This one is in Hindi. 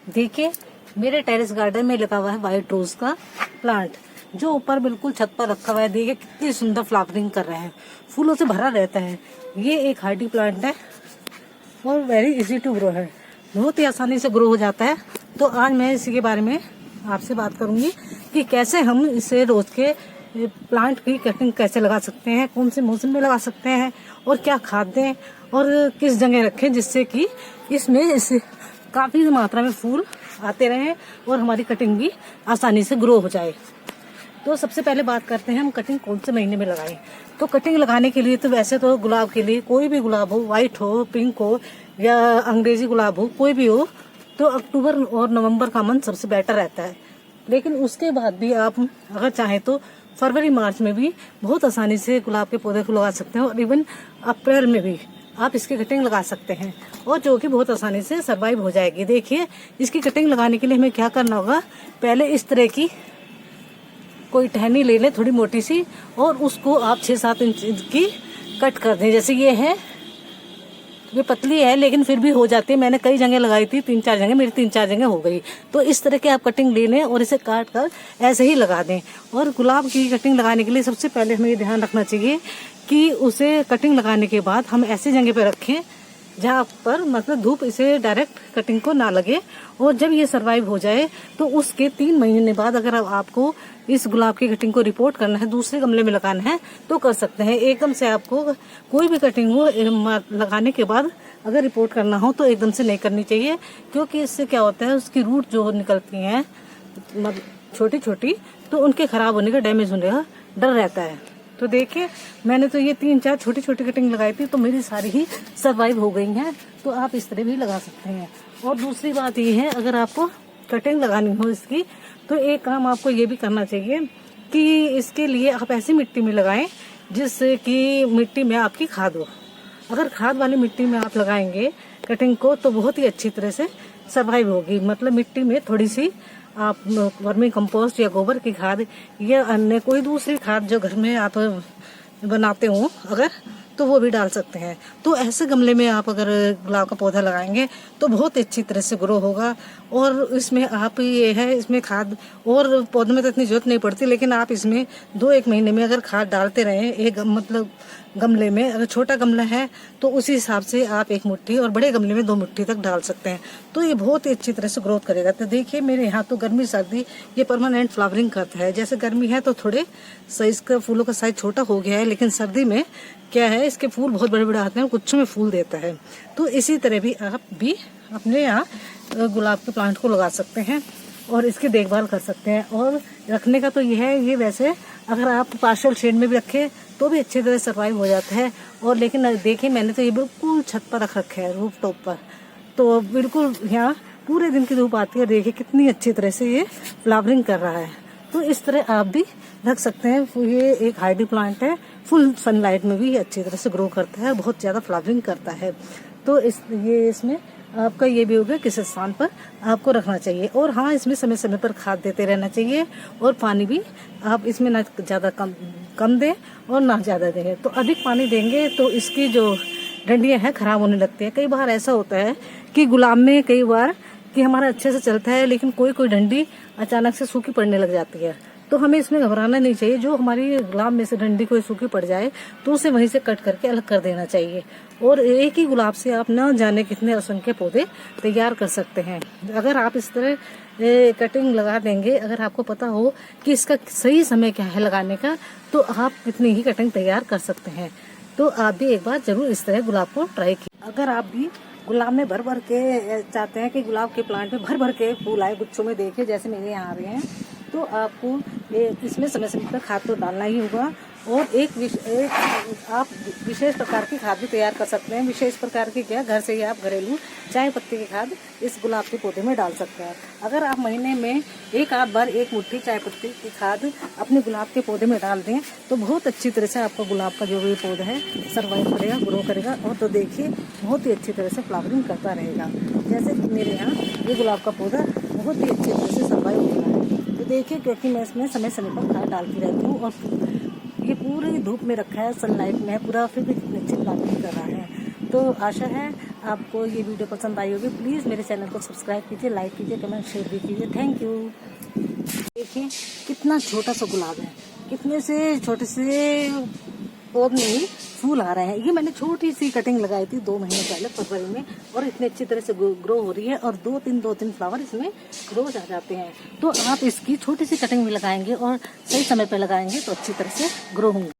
देखिए मेरे टेरेस गार्डन में लगा हुआ है व्हाइट रोज का प्लांट, जो ऊपर बिल्कुल छत पर रखा हुआ है। देखिए कितनी सुंदर फ्लावरिंग कर रहे हैं, फूलों से भरा रहता है। ये एक हार्डी प्लांट है और वेरी इजी टू ग्रो है, बहुत ही आसानी से ग्रो हो जाता है। तो आज मैं इसी के बारे में आपसे बात करूंगी कि कैसे हम इसे रोज के प्लांट की कटिंग कैसे लगा सकते हैं, कौन से मौसम में लगा सकते हैं और क्या खाद दें और किस जगह रखें जिससे कि इसमें इस काफी मात्रा में फूल आते रहें और हमारी कटिंग भी आसानी से ग्रो हो जाए। तो सबसे पहले बात करते हैं हम कटिंग कौन से महीने में लगाएं। तो कटिंग लगाने के लिए तो वैसे तो गुलाब के लिए कोई भी गुलाब हो, व्हाइट हो, पिंक हो या अंग्रेजी गुलाब हो, कोई भी हो, तो अक्टूबर और नवंबर का मंथ सबसे बेटर रहता है। लेकिन उसके बाद भी आप अगर चाहें तो फरवरी मार्च में भी बहुत आसानी से गुलाब के पौधे को लगा सकते हैं और इवन अप्रैल में भी आप इसकी कटिंग लगा सकते हैं और जो कि बहुत आसानी से सरवाइव हो जाएगी। देखिए इसकी कटिंग लगाने के लिए हमें क्या करना होगा, पहले इस तरह की कोई टहनी ले लें थोड़ी मोटी सी और उसको आप 6-7 इंच की कट कर दें। जैसे ये है, ये पतली है लेकिन फिर भी हो जाती है। मैंने कई जगह लगाई थी, 3-4 जगह, मेरी 3-4 जगह हो गई। तो इस तरह के आप कटिंग ले लें और इसे काट कर ऐसे ही लगा दें। और गुलाब की कटिंग लगाने के लिए सबसे पहले हमें ये ध्यान रखना चाहिए कि उसे कटिंग लगाने के बाद हम ऐसी जगह पे रखें जहाँ पर मतलब धूप इसे डायरेक्ट कटिंग को ना लगे। और जब ये सरवाइव हो जाए तो उसके 3 महीने बाद अगर आपको इस गुलाब की कटिंग को रिपोर्ट करना है, दूसरे गमले में लगाना है तो कर सकते हैं। एकदम से आपको कोई भी कटिंग हो लगाने के बाद अगर रिपोर्ट करना हो तो एकदम से नहीं करनी चाहिए, क्योंकि इससे क्या होता है उसकी रूट जो निकलती हैं छोटी छोटी, तो उनके खराब होने का, डैमेज होने का डर रहता है। तो देखिए मैंने तो ये 3-4 छोटी छोटी कटिंग लगाई थी तो मेरी सारी ही सरवाइव हो गई हैं। तो आप इस तरह भी लगा सकते हैं। और दूसरी बात ये है, अगर आपको कटिंग लगानी हो इसकी तो एक काम आपको ये भी करना चाहिए कि इसके लिए आप ऐसी मिट्टी में लगाएं जिससे कि मिट्टी में आपकी खाद हो। अगर खाद वाली मिट्टी में आप लगाएंगे कटिंग को तो बहुत ही अच्छी तरह से सरवाइव होगी। मतलब मिट्टी में थोड़ी सी आप वर्मी कंपोस्ट या गोबर की खाद या अन्य कोई दूसरी खाद जो घर में आप बनाते हो अगर, तो वो भी डाल सकते हैं। तो ऐसे गमले में आप अगर गुलाब का पौधा लगाएंगे तो बहुत अच्छी तरह से ग्रो होगा। और इसमें आप ये है, इसमें खाद और पौधे में तो इतनी जरूरत नहीं पड़ती, लेकिन आप इसमें 2-1 महीने में अगर खाद डालते रहें, एक मतलब गमले में अगर छोटा गमला है तो उसी हिसाब से आप 1 मुट्ठी और बड़े गमले में 2 मुट्ठी तक डाल सकते हैं। तो ये बहुत ही अच्छी तरह से ग्रोथ करेगा। तो देखिए मेरे यहाँ तो गर्मी सर्दी ये परमानेंट फ्लावरिंग करता है। जैसे गर्मी है तो थोड़े साइज का फूलों का साइज छोटा हो गया है, लेकिन सर्दी में क्या है इसके फूल बहुत बड़े बड़े आते हैं, गुच्छों में फूल देता है। तो इसी तरह भी आप भी अपने यहाँ गुलाब के प्लांट को लगा सकते हैं और इसकी देखभाल कर सकते हैं। और रखने का तो ये है, ये वैसे अगर आप पार्शियल शेड में भी रखें तो भी अच्छी तरह सर्वाइव हो जाता है। और लेकिन देखिए मैंने तो ये बिल्कुल छत पर रख रखे है, रूफ टॉप पर, तो बिल्कुल यहाँ पूरे दिन की धूप आती है। देखिए कितनी अच्छी तरह से ये फ्लावरिंग कर रहा है। तो इस तरह आप भी रख सकते हैं। ये एक हार्डी प्लांट है, फुल सनलाइट में भी अच्छी तरह से ग्रो करता है, बहुत ज़्यादा फ्लावरिंग करता है। तो इसमें आपका ये भी होगा किस स्थान पर आपको रखना चाहिए। और हाँ, इसमें समय समय पर खाद देते रहना चाहिए और पानी भी आप इसमें ना ज़्यादा कम दें और ना ज़्यादा दें। तो अधिक पानी देंगे तो इसकी जो डंडियाँ हैं खराब होने लगती है। कई बार ऐसा होता है कि गुलाब में कई बार कि हमारा अच्छे से चलता है लेकिन कोई डंडी अचानक से सूखी पड़ने लग जाती है। तो हमें इसमें घबराना नहीं चाहिए। जो हमारी गुलाब में से डंडी कोई सूखी पड़ जाए तो उसे वहीं से कट करके अलग कर देना चाहिए। और एक ही गुलाब से आप न जाने कितने असंख्य पौधे तैयार कर सकते हैं। अगर आप इस तरह कटिंग लगा देंगे, अगर आपको पता हो कि इसका सही समय क्या है लगाने का, तो आप कितनी ही कटिंग तैयार कर सकते हैं। तो आप भी एक बार जरूर इस तरह गुलाब को ट्राई कीजिए। अगर आप भी गुलाब में भर भर के चाहते हैं कि गुलाब के प्लांट में भर भर के फूल आए गुच्छों में, देखिए जैसे मेरे यहाँ आ रहे हैं, तो आपको इसमें समय समय पर खाद तो डालना ही होगा। और एक आप विशेष प्रकार की खाद भी तैयार कर सकते हैं। विशेष प्रकार की क्या, घर से ही आप घरेलू चाय पत्ती की खाद इस गुलाब के पौधे में डाल सकते हैं। अगर आप महीने में 1-8 बार 1 मुट्ठी चाय पत्ती की खाद अपने गुलाब के पौधे में डाल दें तो बहुत अच्छी तरह से आपका गुलाब का जो भी पौधा है सर्वाइव करेगा, ग्रो करेगा। और तो देखिए बहुत ही अच्छी तरह से फ्लावरिंग करता रहेगा। जैसे मेरे यहाँ ये गुलाब का पौधा बहुत ही अच्छी तरह से सर्वाइव हो रहा है। तो देखिए क्योंकि मैं इसमें समय समय पर खाद डालती रहती हूँ और ये पूरी धूप में रखा है, सनलाइट में है पूरा, फिर भी इतनी अच्छी फ्लावरिंग कर रहा है। तो आशा है आपको ये वीडियो पसंद आई होगी, प्लीज़ मेरे चैनल को सब्सक्राइब कीजिए, लाइक कीजिए, कमेंट शेयर भी कीजिए। Thank you. देखिए कितना छोटा सा गुलाब है, कितने से छोटे से पौध में ही फूल आ रहे हैं। ये मैंने छोटी सी कटिंग लगाई थी 2 महीने पहले फरवरी में, और इतने अच्छी तरह से ग्रो हो रही है, और 2-3 फ्लावर इसमें रोज आ जाते हैं। तो आप इसकी छोटी सी कटिंग भी लगाएंगे और सही समय पर लगाएंगे तो अच्छी तरह से ग्रो होंगे।